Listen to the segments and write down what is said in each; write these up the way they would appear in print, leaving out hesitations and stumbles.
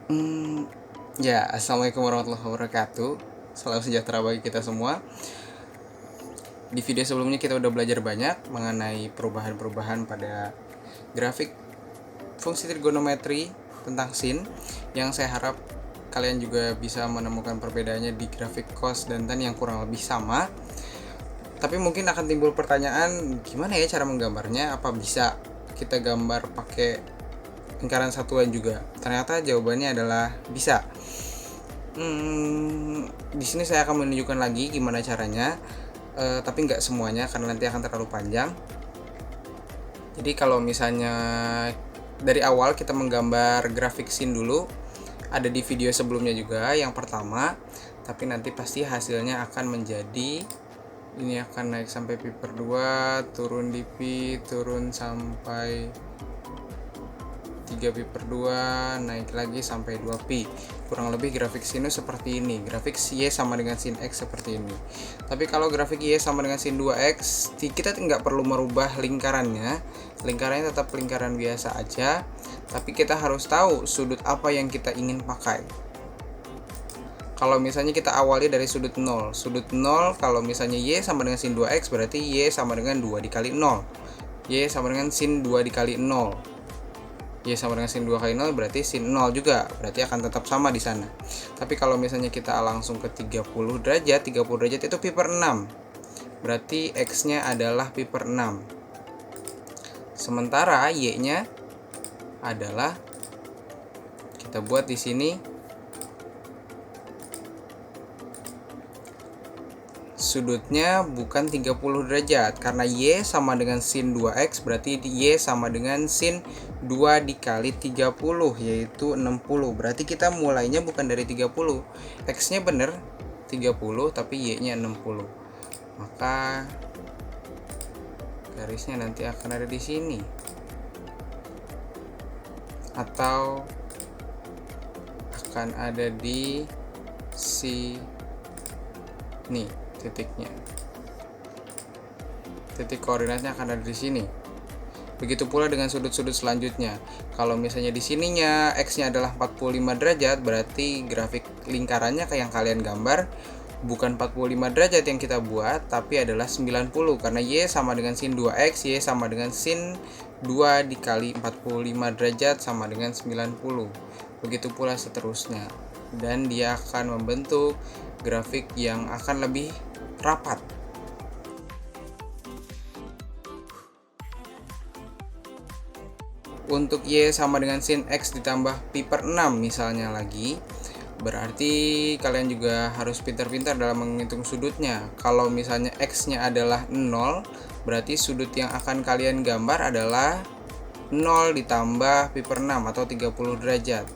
Hmm, ya, assalamualaikum warahmatullahi wabarakatuh. Salam sejahtera bagi kita semua. Di video sebelumnya kita udah belajar banyak mengenai perubahan-perubahan pada grafik fungsi trigonometri tentang sin, yang saya harap kalian juga bisa menemukan perbedaannya di grafik cos dan tan yang kurang lebih sama. Tapi mungkin akan timbul pertanyaan, gimana ya cara menggambarnya? Apa bisa kita gambar pakai lingkaran satuan juga? Ternyata jawabannya adalah bisa. Di sini saya akan menunjukkan lagi gimana caranya, tapi nggak semuanya karena nanti akan terlalu panjang. Jadi kalau misalnya dari awal kita menggambar grafik scene dulu, ada di video sebelumnya juga yang pertama, tapi nanti pasti hasilnya akan menjadi ini, akan naik sampai pi per 2, turun di pi, turun sampai 3 pi per 2, naik lagi sampai 2 pi. Kurang lebih grafik sinus seperti ini. Grafik Y sama dengan sin X seperti ini. Tapi kalau grafik Y sama dengan sin 2X, kita nggak perlu merubah lingkarannya. Lingkarannya tetap lingkaran biasa aja, tapi kita harus tahu sudut apa yang kita ingin pakai. Kalau misalnya kita awali dari sudut 0. Sudut 0 kalau misalnya Y sama dengan sin 2X, berarti Y sama dengan 2 dikali 0. Y sama dengan sin 2 dikali 0. Y sama dengan sin 2 kali 0 berarti sin 0 juga. Berarti akan tetap sama di sana. Tapi kalau misalnya kita langsung ke 30 derajat, 30 derajat itu pi per 6. Berarti X-nya adalah pi per 6. Sementara Y-nya adalah, kita buat di sini sudutnya bukan 30 derajat karena Y sama dengan sin 2X, berarti Y sama dengan sin 2 dikali 30 yaitu 60. Berarti kita mulainya bukan dari 30. X-nya bener 30 tapi Y-nya 60. Maka garisnya nanti akan ada di sini. Atau akan ada di sini titiknya. Titik koordinatnya akan ada di sini. Begitu pula dengan sudut-sudut selanjutnya. Kalau misalnya di sininya X-nya adalah 45 derajat, berarti grafik lingkarannya kayak yang kalian gambar bukan 45 derajat yang kita buat, tapi adalah 90 karena Y sama dengan sin 2X, Y sama dengan sin 2 dikali 45 derajat sama dengan 90. Begitu pula seterusnya. Dan dia akan membentuk grafik yang akan lebih rapat. Untuk Y sama dengan sin X ditambah pi per 6 misalnya lagi, berarti kalian juga harus pintar-pintar dalam menghitung sudutnya. Kalau misalnya X-nya adalah 0, berarti sudut yang akan kalian gambar adalah 0 ditambah pi per 6 atau 30 derajat.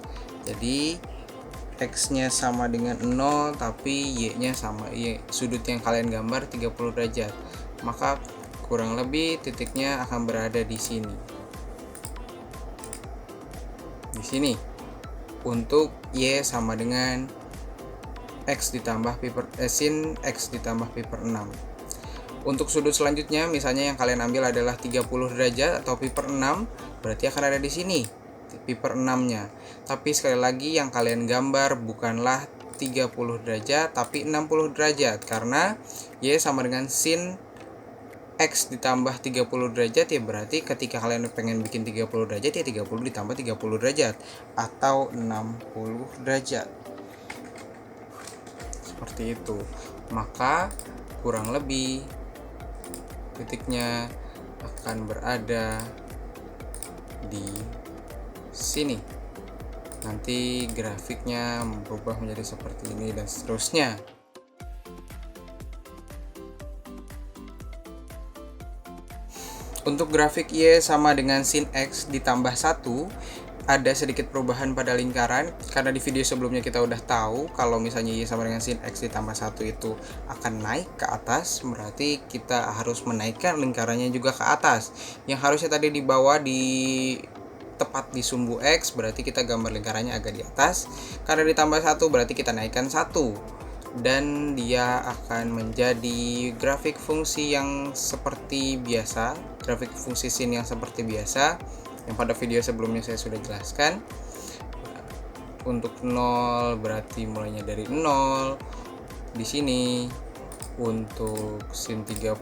Jadi X-nya sama dengan 0 tapi Y-nya sama, sudut yang kalian gambar 30 derajat. Maka kurang lebih titiknya akan berada di sini. Di sini. Untuk Y sama dengan X ditambah sin X ditambah pi per 6. Untuk sudut selanjutnya misalnya yang kalian ambil adalah 30 derajat atau pi per 6, berarti akan ada di sini pi per 6-nya. Tapi sekali lagi yang kalian gambar bukanlah 30 derajat tapi 60 derajat karena Y sama dengan sin X ditambah 30 derajat, ya berarti ketika kalian pengen bikin 30 derajat ya 30 ditambah 30 derajat atau 60 derajat. Seperti itu. Maka kurang lebih titiknya akan berada di sini. Nanti grafiknya berubah menjadi seperti ini dan seterusnya. Untuk grafik Y sama dengan sin X ditambah 1, ada sedikit perubahan pada lingkaran karena di video sebelumnya kita udah tahu kalau misalnya Y sama dengan sin X ditambah 1 itu akan naik ke atas, berarti kita harus menaikkan lingkarannya juga ke atas. Yang harusnya tadi di bawah di tepat di sumbu X, berarti kita gambar lingkarannya agak di atas. Karena ditambah 1 berarti kita naikkan 1. Dan dia akan menjadi grafik fungsi yang seperti biasa, grafik fungsi sin yang seperti biasa yang pada video sebelumnya saya sudah jelaskan. untuk 0 berarti mulainya dari 0 di sini. Untuk sin 30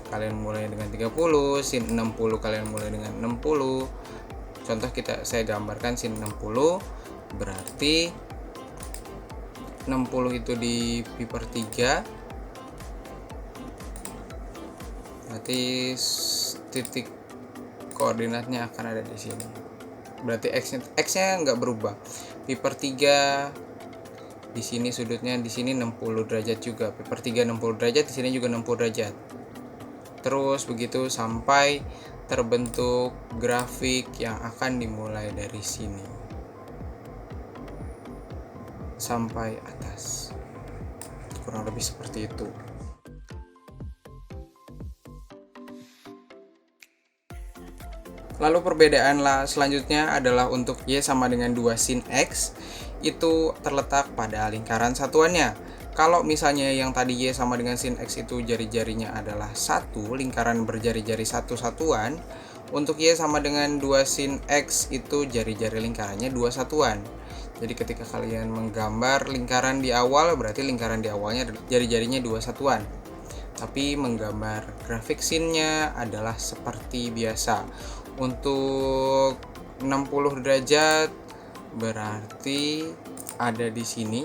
kalian mulai dengan 30, sin 60 kalian mulai dengan 60. Contoh saya gambarkan sin 60 berarti 60 itu di pi per 3, berarti titik koordinatnya akan ada di sini. Berarti x-nya nggak berubah. Pi per 3 di sini sudutnya di sini 60 derajat juga. Pi per 3 60 derajat, di sini juga 60 derajat. Terus begitu sampai terbentuk grafik yang akan dimulai dari sini sampai atas. Kurang lebih seperti itu. Lalu perbedaan selanjutnya adalah untuk y sama dengan 2 sin x, itu terletak pada lingkaran satuannya. Kalau misalnya yang tadi y sama dengan sin x itu jari-jarinya adalah 1, lingkaran berjari-jari satu satuan, untuk y sama dengan 2 sin x itu jari-jari lingkarannya 2 satuan. Jadi ketika kalian menggambar lingkaran di awal, berarti lingkaran di awalnya jari-jarinya 2 satuan. Tapi menggambar grafik sinnya adalah seperti biasa. Untuk 60 derajat berarti ada di sini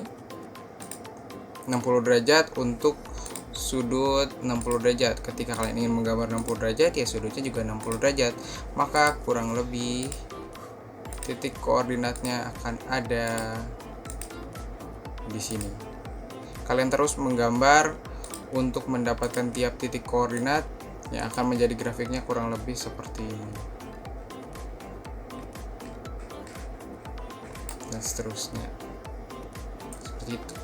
60 derajat untuk sudut 60 derajat. Ketika kalian ingin menggambar 60 derajat, ya sudutnya juga 60 derajat. Maka kurang lebih titik koordinatnya akan ada di sini. Kalian terus menggambar untuk mendapatkan tiap titik koordinat yang akan menjadi grafiknya kurang lebih seperti ini. Dan seterusnya. Seperti itu.